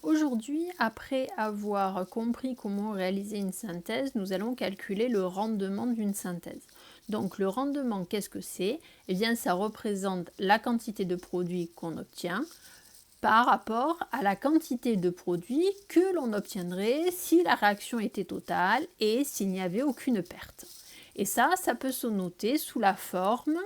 Aujourd'hui, après avoir compris comment réaliser une synthèse, nous allons calculer le rendement d'une synthèse. Donc le rendement, qu'est-ce que c'est? Eh bien, ça représente la quantité de produit qu'on obtient par rapport à la quantité de produit que l'on obtiendrait si la réaction était totale et s'il n'y avait aucune perte. Et ça peut se noter sous la forme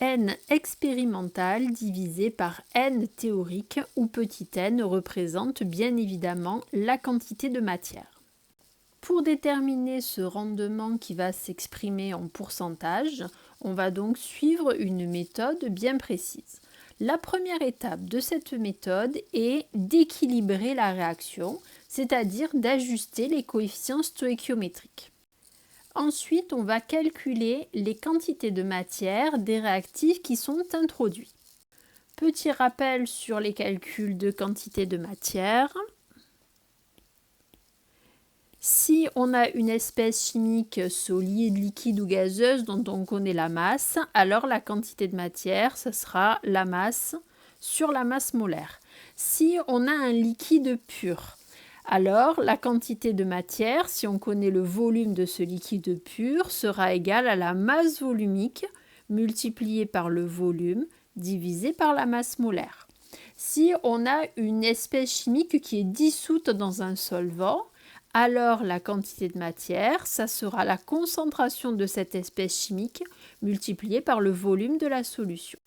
N expérimental divisé par N théorique où petit n représente bien évidemment la quantité de matière. Pour déterminer ce rendement qui va s'exprimer en pourcentage, on va donc suivre une méthode bien précise. La première étape de cette méthode est d'équilibrer la réaction, c'est-à-dire d'ajuster les coefficients stoïchiométriques. Ensuite, on va calculer les quantités de matière des réactifs qui sont introduits. Petit rappel sur les calculs de quantité de matière. Si on a une espèce chimique solide, liquide ou gazeuse dont on connaît la masse, alors la quantité de matière, ce sera la masse sur la masse molaire. Si on a un liquide pur, alors la quantité de matière, si on connaît le volume de ce liquide pur, sera égale à la masse volumique multipliée par le volume divisé par la masse molaire. Si on a une espèce chimique qui est dissoute dans un solvant, alors la quantité de matière, ça sera la concentration de cette espèce chimique multipliée par le volume de la solution.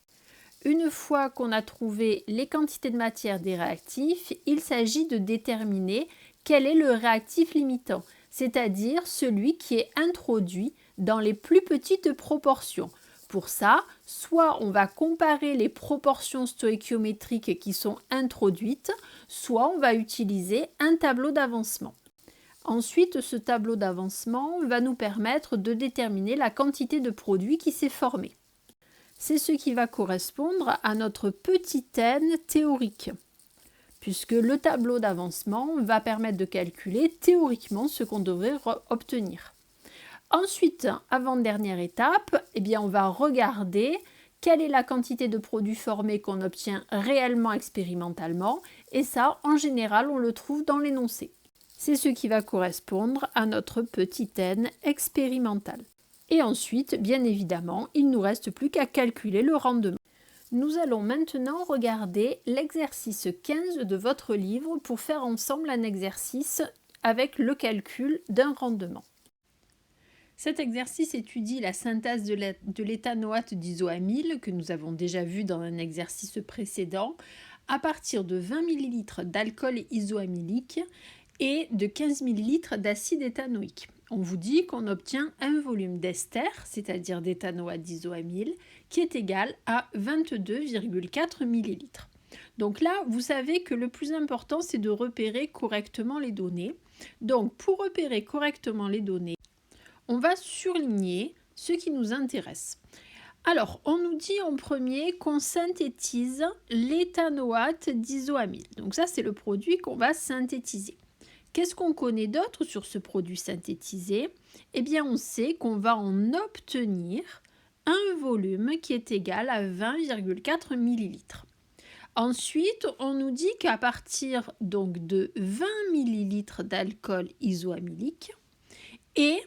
Une fois qu'on a trouvé les quantités de matière des réactifs, il s'agit de déterminer quel est le réactif limitant, c'est-à-dire celui qui est introduit dans les plus petites proportions. Pour ça, soit on va comparer les proportions stoïchiométriques qui sont introduites, soit on va utiliser un tableau d'avancement. Ensuite, ce tableau d'avancement va nous permettre de déterminer la quantité de produit qui s'est formée. C'est ce qui va correspondre à notre petit n théorique, puisque le tableau d'avancement va permettre de calculer théoriquement ce qu'on devrait obtenir. Ensuite, avant-dernière étape, on va regarder quelle est la quantité de produits formés qu'on obtient réellement expérimentalement, et ça, en général, on le trouve dans l'énoncé. C'est ce qui va correspondre à notre petit n expérimental. Et ensuite, bien évidemment, il ne nous reste plus qu'à calculer le rendement. Nous allons maintenant regarder l'exercice 15 de votre livre pour faire ensemble un exercice avec le calcul d'un rendement. Cet exercice étudie la synthèse de l'éthanoate d'isoamyle que nous avons déjà vu dans un exercice précédent à partir de 20 ml d'alcool isoamylique et de 15 ml d'acide éthanoïque. On vous dit qu'on obtient un volume d'ester, c'est-à-dire d'éthanoate d'isoamyle, qui est égal à 22,4 ml. Donc là, vous savez que le plus important, c'est de repérer correctement les données. Donc, pour repérer correctement les données, on va surligner ce qui nous intéresse. Alors, on nous dit en premier qu'on synthétise l'éthanoate d'isoamyle. Donc ça, c'est le produit qu'on va synthétiser. Qu'est-ce qu'on connaît d'autre sur ce produit synthétisé? Eh bien, on sait qu'on va en obtenir un volume qui est égal à 20,4 ml. Ensuite, on nous dit qu'à partir donc de 20 ml d'alcool isoamylique et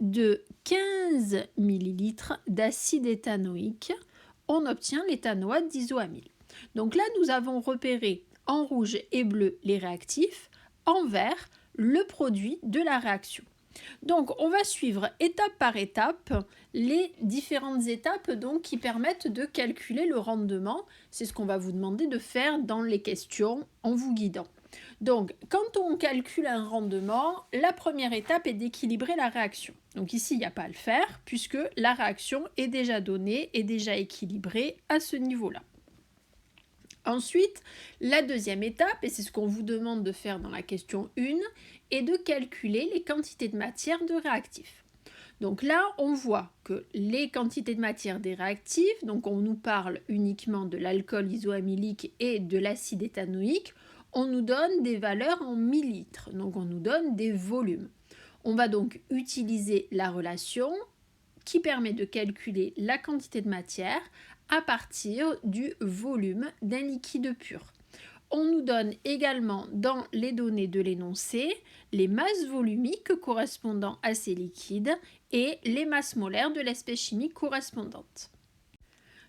de 15 ml d'acide éthanoïque, on obtient l'éthanoate d'isoamyle. Donc là, nous avons repéré en rouge et bleu les réactifs, en vert le produit de la réaction. Donc on va suivre étape par étape les différentes étapes donc, qui permettent de calculer le rendement. C'est ce qu'on va vous demander de faire dans les questions en vous guidant. Donc quand on calcule un rendement, la première étape est d'équilibrer la réaction. Donc ici il n'y a pas à le faire puisque la réaction est déjà donnée et déjà équilibrée à ce niveau-là. Ensuite, la deuxième étape, et c'est ce qu'on vous demande de faire dans la question 1, est de calculer les quantités de matière de réactifs. Donc là, on voit que les quantités de matière des réactifs, donc on nous parle uniquement de l'alcool isoamylique et de l'acide éthanoïque, on nous donne des valeurs en millilitres, donc on nous donne des volumes. On va donc utiliser la relation qui permet de calculer la quantité de matière à partir du volume d'un liquide pur. on nous donne également dans les données de l'énoncé les masses volumiques correspondant à ces liquides et les masses molaires de l'espèce chimique correspondante.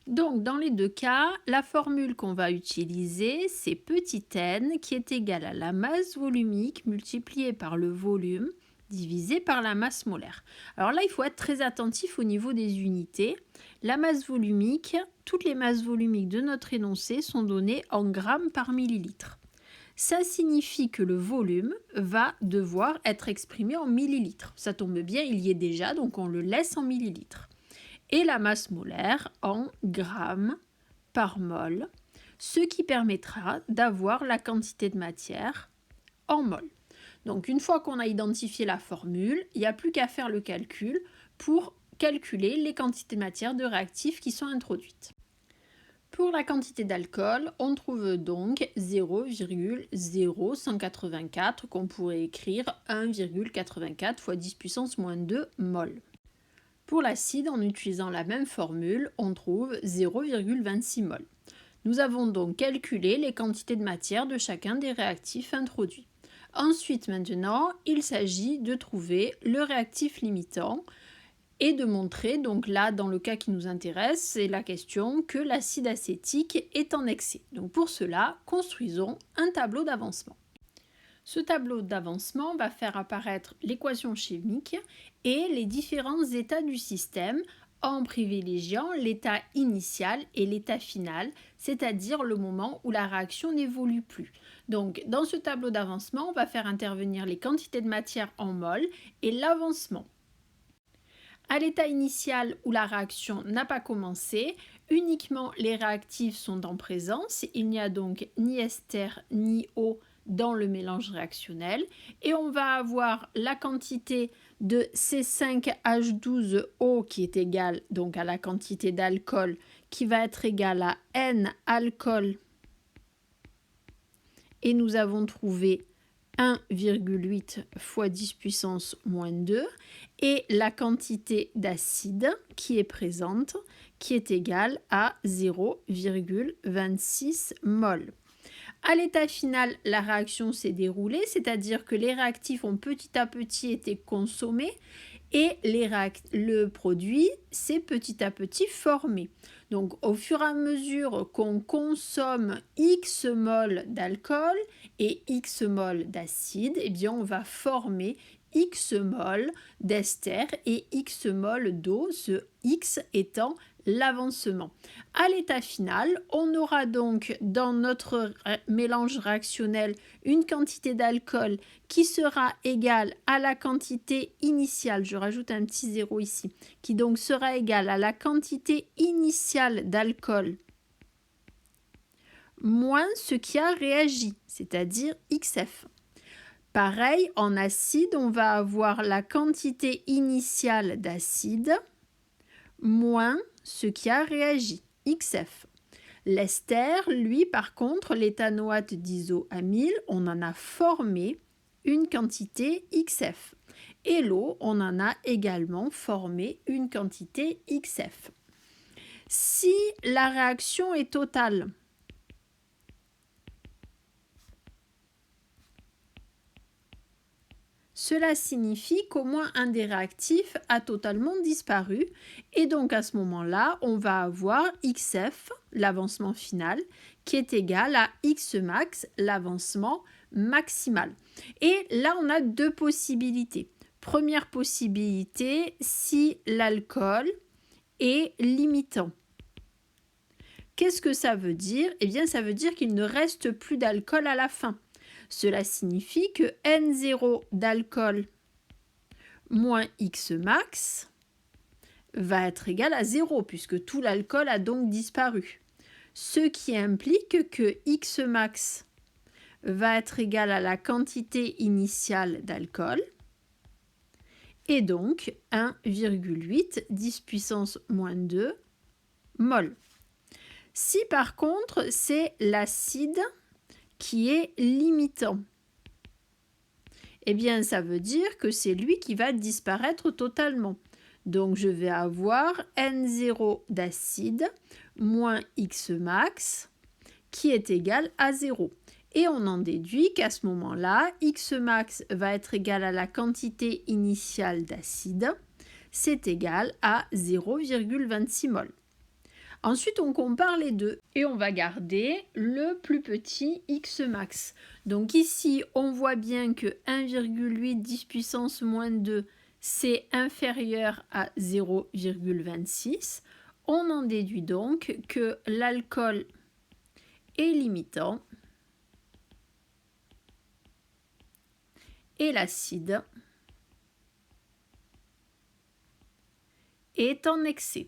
Donc dans les deux cas, la formule qu'on va utiliser, c'est petit n qui est égal à la masse volumique multipliée par le volume divisé par la masse molaire. Alors là, il faut être très attentif au niveau des unités. La masse volumique, toutes les masses volumiques de notre énoncé sont données en grammes par millilitre. Ça signifie que le volume va devoir être exprimé en millilitres. Ça tombe bien, il y est déjà, donc on le laisse en millilitres. Et la masse molaire en grammes par mol, ce qui permettra d'avoir la quantité de matière en mol. Donc une fois qu'on a identifié la formule, il n'y a plus qu'à faire le calcul pour calculer les quantités de matière de réactifs qui sont introduites. Pour la quantité d'alcool, on trouve donc 0,0184 qu'on pourrait écrire 1,84 fois 10 puissance moins 2 mol. Pour l'acide, en utilisant la même formule, on trouve 0,26 mol. Nous avons donc calculé les quantités de matière de chacun des réactifs introduits. Ensuite, maintenant, il s'agit de trouver le réactif limitant et de montrer, donc là, dans le cas qui nous intéresse, c'est la question que l'acide acétique est en excès. Donc pour cela, construisons un tableau d'avancement. Ce tableau d'avancement va faire apparaître l'équation chimique et les différents états du système en privilégiant l'état initial et l'état final, c'est-à-dire le moment où la réaction n'évolue plus. Donc, dans ce tableau d'avancement, on va faire intervenir les quantités de matière en mol et l'avancement. À l'état initial où la réaction n'a pas commencé, uniquement les réactifs sont en présence, il n'y a donc ni ester ni eau dans le mélange réactionnel et on va avoir la quantité de C5H12O qui est égale donc à la quantité d'alcool qui va être égale à N alcool et nous avons trouvé 1,8 fois 10 puissance moins 2 et la quantité d'acide qui est présente qui est égale à 0,26 mol. À l'état final, la réaction s'est déroulée, c'est-à-dire que les réactifs ont petit à petit été consommés et le produit s'est petit à petit formé. Donc au fur et à mesure qu'on consomme X mol d'alcool et X mol d'acide, eh bien on va former X mol d'ester et X mol d'eau, ce X étant l'avancement. À l'état final, on aura donc dans notre mélange réactionnel une quantité d'alcool qui sera égale à la quantité initiale, je rajoute un petit zéro ici, qui donc sera égale à la quantité initiale d'alcool moins ce qui a réagi, c'est-à-dire XF. Pareil, en acide, on va avoir la quantité initiale d'acide moins ce qui a réagi, XF. L'ester, lui, par contre, l'éthanoate d'isoamyle, on en a formé une quantité XF. Et l'eau, on en a également formé une quantité XF. Si la réaction est totale, cela signifie qu'au moins un des réactifs a totalement disparu et donc à ce moment-là, on va avoir XF, l'avancement final, qui est égal à X max, l'avancement maximal. Et là, on a deux possibilités. Première possibilité, si l'alcool est limitant. Qu'est-ce que ça veut dire? Eh bien, ça veut dire qu'il ne reste plus d'alcool à la fin. Cela signifie que N0 d'alcool moins X max va être égal à 0 puisque tout l'alcool a donc disparu. Ce qui implique que X max va être égal à la quantité initiale d'alcool et donc 1,8 10 puissance moins 2 mol. Si par contre c'est l'acide qui est limitant, eh bien ça veut dire que c'est lui qui va disparaître totalement. Donc je vais avoir N0 d'acide moins X max qui est égal à 0. Et on en déduit qu'à ce moment-là, X max va être égal à la quantité initiale d'acide, c'est égal à 0,26 mol. Ensuite, on compare les deux et on va garder le plus petit X max. Donc ici, on voit bien que 1,8 10 puissance moins 2, c'est inférieur à 0,26. On en déduit donc que l'alcool est limitant et l'acide est en excès.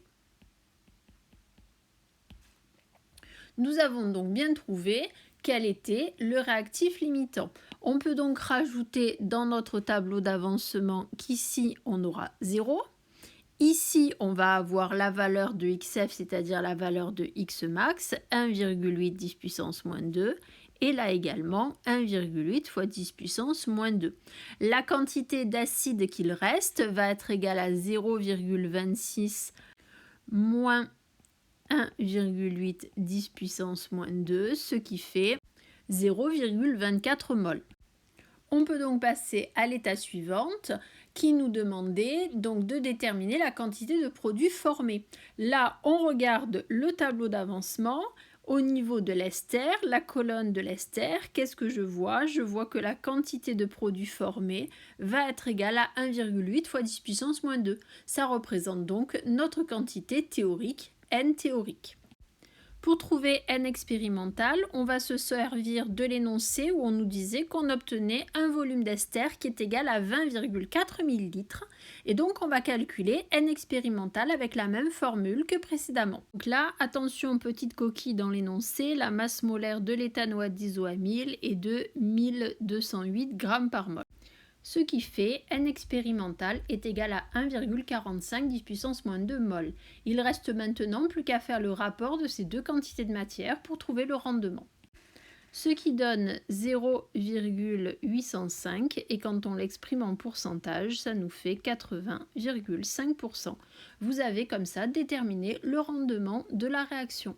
Nous avons donc bien trouvé quel était le réactif limitant. On peut donc rajouter dans notre tableau d'avancement qu'ici on aura 0. Ici on va avoir la valeur de XF, c'est-à-dire la valeur de X max, 1,8 10 puissance moins 2. Et là également 1,8 fois 10 puissance moins 2. La quantité d'acide qu'il reste va être égale à 0,26 moins 1,8 10 puissance moins 2, ce qui fait 0,24 mol. On peut donc passer à l'étape suivante qui nous demandait donc de déterminer la quantité de produit formé. Là, on regarde le tableau d'avancement. Au niveau de l'ester, la colonne de l'ester, qu'est-ce que je vois? Je vois que la quantité de produit formé va être égale à 1,8 fois 10 puissance moins 2. Ça représente donc notre quantité théorique, N théorique. Pour trouver N expérimental, on va se servir de l'énoncé où on nous disait qu'on obtenait un volume d'ester qui est égal à 20,4 ml. Et donc on va calculer N expérimental avec la même formule que précédemment. Donc là, attention, petite coquille dans l'énoncé, la masse molaire de l'éthanoate d'isoamyle est de 1208 g par mol. Ce qui fait N expérimental est égal à 1,45 10 puissance moins 2 mol. Il reste maintenant plus qu'à faire le rapport de ces deux quantités de matière pour trouver le rendement. Ce qui donne 0,805 et quand on l'exprime en pourcentage, ça nous fait 80,5%. Vous avez comme ça déterminé le rendement de la réaction.